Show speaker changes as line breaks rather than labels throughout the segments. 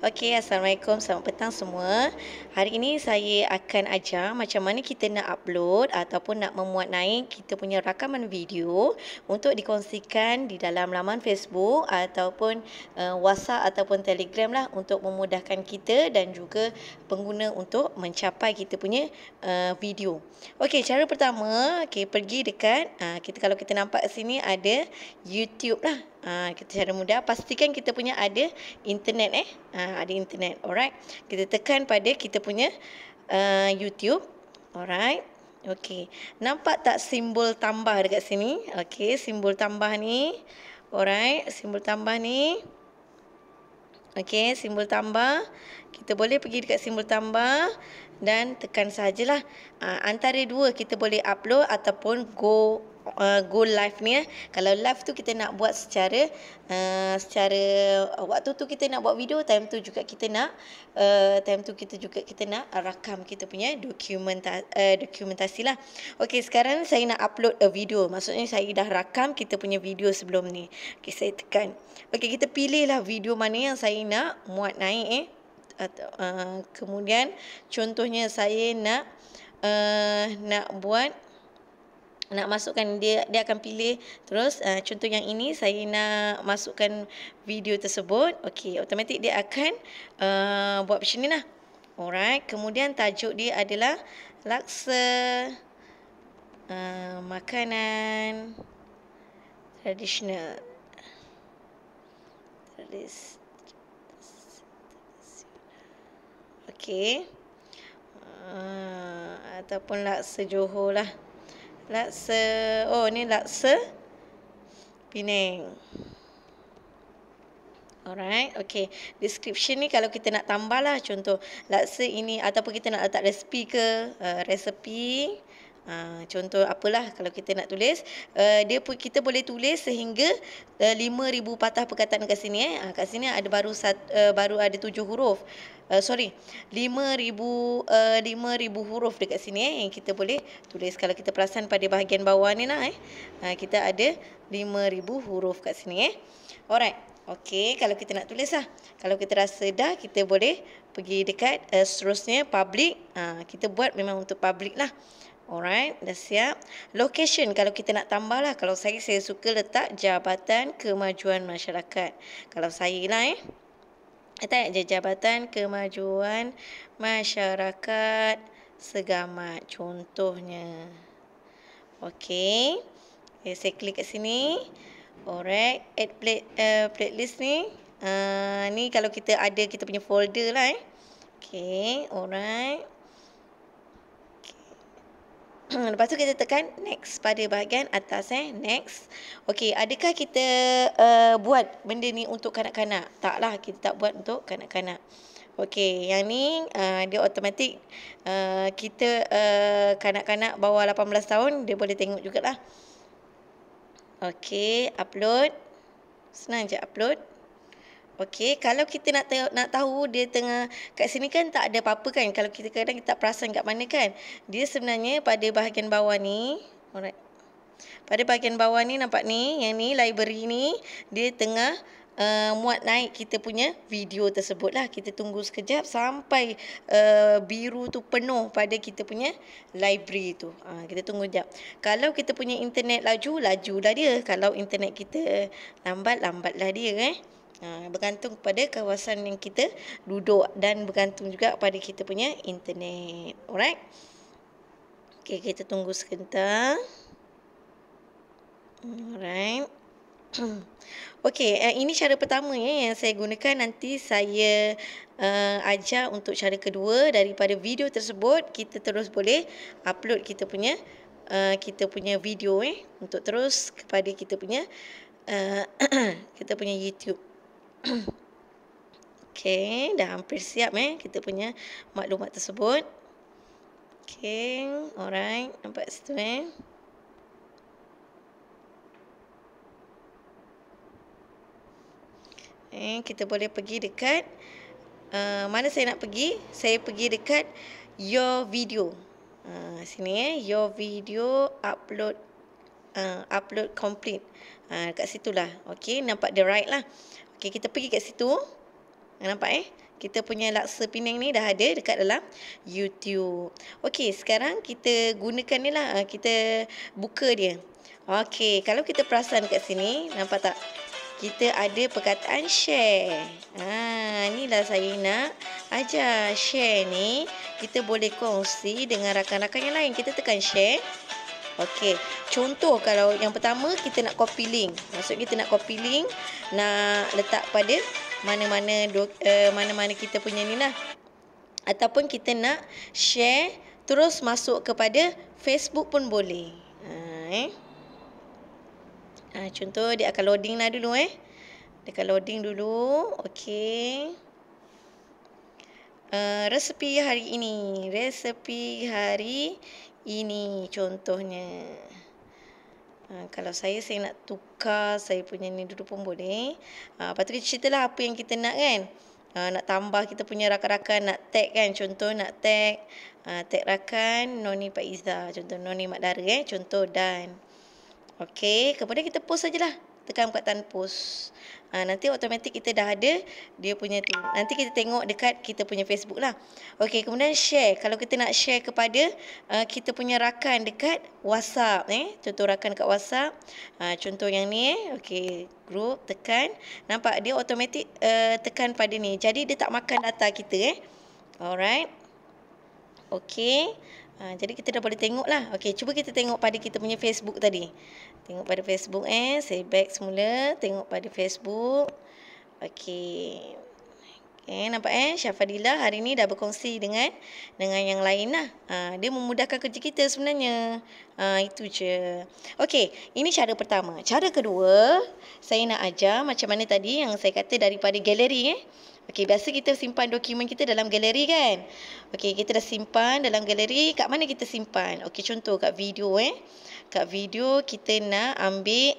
Okey, Assalamualaikum. Selamat petang semua. Hari ini saya akan ajar macam mana kita nak upload ataupun nak memuat naik kita punya rakaman video untuk dikongsikan di dalam laman Facebook ataupun WhatsApp ataupun Telegram lah untuk memudahkan kita dan juga pengguna untuk mencapai kita punya video. Okey, cara pertama, pergi dekat kita kalau kita nampak sini ada YouTube lah. Kita cara mudah pastikan kita punya ada internet ada internet. Alright. Kita tekan pada kita punya YouTube. Alright. Okey. Nampak tak simbol tambah dekat sini? Okey, simbol tambah ni. Alright, simbol tambah ni. Okey, simbol tambah. Kita boleh pergi dekat simbol tambah dan tekan sajalah. Antara dua kita boleh upload ataupun go live ni. Kalau live tu kita nak buat secara waktu tu kita nak buat video, time tu juga kita nak rakam kita punya dokumentasi lah. Okey, sekarang saya nak upload a video. Maksudnya saya dah rakam kita punya video sebelum ni. Okey, saya tekan. Okey, kita pilihlah video mana yang saya nak muat naik kemudian contohnya saya nak masukkan dia akan pilih terus contoh yang ini saya nak masukkan video tersebut. Okey, automatik dia akan buat macam ni lah. Alright, kemudian tajuk dia adalah laksa makanan tradisional. Okey. Ataupun laksa Johor lah. Ni laksa Penang. Alright, okey. Description ni kalau kita nak tambah lah, contoh laksa ini ataupun kita nak letak resepi. Contoh apalah kalau kita nak tulis, kita boleh tulis sehingga 5,000 patah perkataan kat sini kat sini ada baru ada 7 huruf. 5,000 huruf dekat sini yang kita boleh tulis. Kalau kita perasan pada bahagian bawah ni lah kita ada 5,000 huruf kat sini Alright. Okey, kalau kita nak tulis lah. Kalau kita rasa dah, kita boleh pergi dekat seterusnya public. Kita buat memang untuk public lah. Alright, dah siap. Location kalau kita nak tambah lah. Kalau saya suka letak Jabatan Kemajuan Masyarakat. Kalau saya lah letak Jabatan Kemajuan Masyarakat Segamat contohnya. Okey. Saya klik kat sini. Alright, add playlist ni. Ni kalau kita ada kita punya folder lah Okey, alright. Lepas tu kita tekan next pada bahagian atas next. Okey, adakah kita buat benda ni untuk kanak-kanak? Taklah, kita tak buat untuk kanak-kanak. Okey, yang ni dia automatik kita kanak-kanak bawah 18 tahun dia boleh tengok jugalah. Okey, upload. Senang je upload. Okey, kalau kita nak tahu dia tengah kat sini kan tak ada apa-apa kan. Kalau kita kadang kita tak perasan kat mana kan. Dia sebenarnya pada bahagian bawah ni. Alright. Pada bahagian bawah ni nampak ni, yang ni library ni dia tengah muat naik kita punya video tersebut lah. Kita tunggu sekejap sampai biru tu penuh pada kita punya library tu. Kita tunggu sekejap. Kalau kita punya internet laju, lajulah dia. Kalau internet kita lambat, lambatlah dia bergantung kepada kawasan yang kita duduk dan bergantung juga pada kita punya internet. Alright. Okey, kita tunggu sebentar. Alright. Okey, ini cara pertama yang saya gunakan. Nanti saya ajar untuk cara kedua. Daripada video tersebut kita terus boleh upload kita punya video untuk terus kepada kita punya YouTube. Okey, dah hampir siap kita punya maklumat tersebut. Okey, alright, nampak situ kita boleh pergi dekat mana saya nak pergi? Saya pergi dekat your video. Sini your video upload complete. Kat situlah. Okey, nampak the right lah. Okey, kita pergi kat situ. Nampak Kita punya laksa Penang ni dah ada dekat dalam YouTube. Okey, sekarang kita gunakan ni lah. Kita buka dia. Okey, kalau kita perasan kat sini, nampak tak? Kita ada perkataan share. Inilah saya nak ajar. Share ni, kita boleh kongsi dengan rakan-rakan yang lain. Kita tekan share. Okey, contoh kalau yang pertama kita nak copy link. Maksud kita nak copy link, nak letak pada mana-mana kita punya ni lah. Ataupun kita nak share terus masuk kepada Facebook pun boleh. Contoh dia akan loading lah dulu Dia akan loading dulu. Okey. Resepi hari ini. Resepi hari ini contohnya. Kalau saya nak tukar saya punya ni dulu pun boleh. Lepas tu kita ceritalah apa yang kita nak kan. Nak tambah kita punya rakan-rakan, nak tag kan. Contoh nak tag rakan Noni Faiza. Contoh Noni Mak Dara contoh dan. Okey, kemudian kita post sajalah. Tekan perkataan post. Nanti automatik kita dah ada dia punya tu. Nanti kita tengok dekat kita punya Facebook lah. Okey, kemudian share. Kalau kita nak share kepada kita punya rakan dekat WhatsApp contoh rakan dekat WhatsApp. Contoh yang ni okey, group tekan. Nampak dia automatik tekan pada ni. Jadi dia tak makan data kita Alright. Okey. Jadi kita dah boleh tengok lah. Okey, cuba kita tengok pada kita punya Facebook tadi. Tengok pada Facebook saya back semula. Tengok pada Facebook. Okey. Nampak Syafadila hari ni dah berkongsi dengan yang lain lah. Dia memudahkan kerja kita sebenarnya. Itu je. Okey, ini cara pertama. Cara kedua, saya nak ajar macam mana tadi yang saya kata daripada galeri Okey, biasa kita simpan dokumen kita dalam galeri kan. Okey, kita dah simpan dalam galeri. Kat mana kita simpan? Okey, contoh kat video Kat video kita nak ambil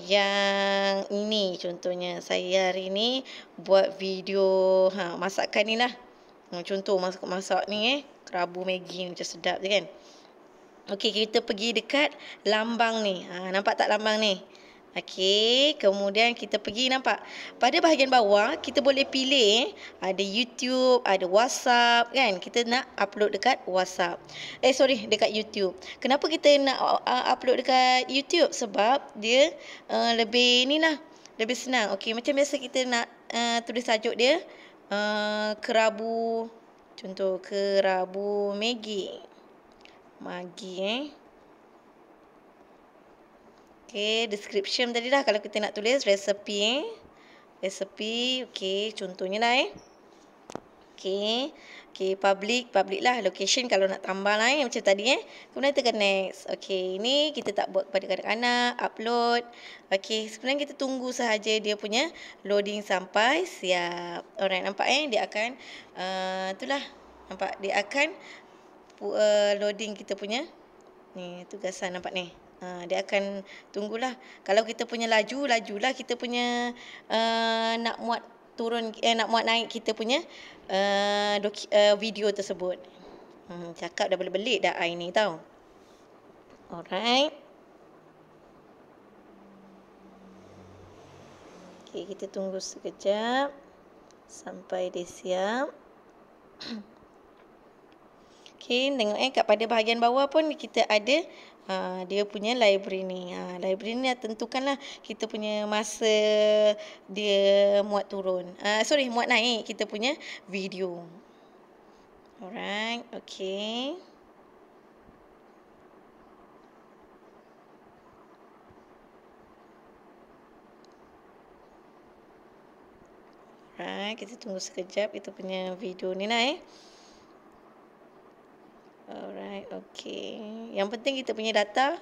yang ini contohnya. Saya hari ni buat video masakan ni lah. Contoh masak ni kerabu Maggi macam sedap je kan. Okey, kita pergi dekat lambang ni. Nampak tak lambang ni? Okey, kemudian kita pergi nampak. Pada bahagian bawah kita boleh pilih ada YouTube, ada WhatsApp kan. Kita nak upload dekat WhatsApp. Dekat YouTube. Kenapa kita nak upload dekat YouTube? Sebab dia lebih lebih senang. Okey, macam biasa kita nak tulis tajuk dia kerabu, contoh kerabu Maggi. Okey, description tadi dah kalau kita nak tulis resepi resepi. Okey, contohnya lah Okey, public lah. Location kalau nak tambah lah macam tadi Kemudian tekan next. Okey, ini kita tak buat kepada kanak-kanak, upload. Okey, sebenarnya kita tunggu sahaja dia punya loading sampai siap. Alright, nampak dia akan itulah. Nampak dia akan loading kita punya ni tugasan nampak ni. Dia akan tunggulah. Kalau kita punya lajulah kita punya nak muat turun nak muat naik kita punya video tersebut. Cakap dah belit dah ni tau. Alright. Okey, kita tunggu sekejap sampai dia siap. Okey, tengok kat pada bahagian bawah pun kita ada dia punya library ni. Library ni tentukanlah kita punya masa dia muat turun. Muat naik kita punya video. Alright, okey. Alright, kita tunggu sekejap kita punya video ni lah Alright, okey. Yang penting kita punya data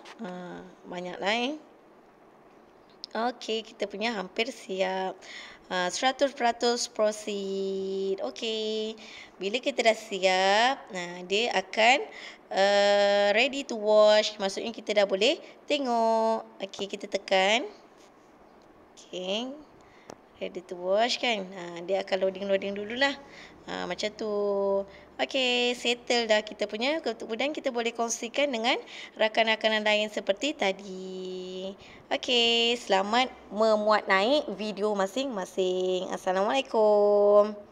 banyaklah Okey, kita punya hampir siap. 100% proceed. Okey. Bila kita dah siap, dia akan ready to watch. Maksudnya kita dah boleh tengok. Okey, kita tekan. Okey. Ready to watch kan. Dia akan loading dululah. Macam tu. Okey, settle dah kita punya. Kemudian kita boleh kongsikan dengan rakan-rakan lain seperti tadi. Okey, selamat memuat naik video masing-masing. Assalamualaikum.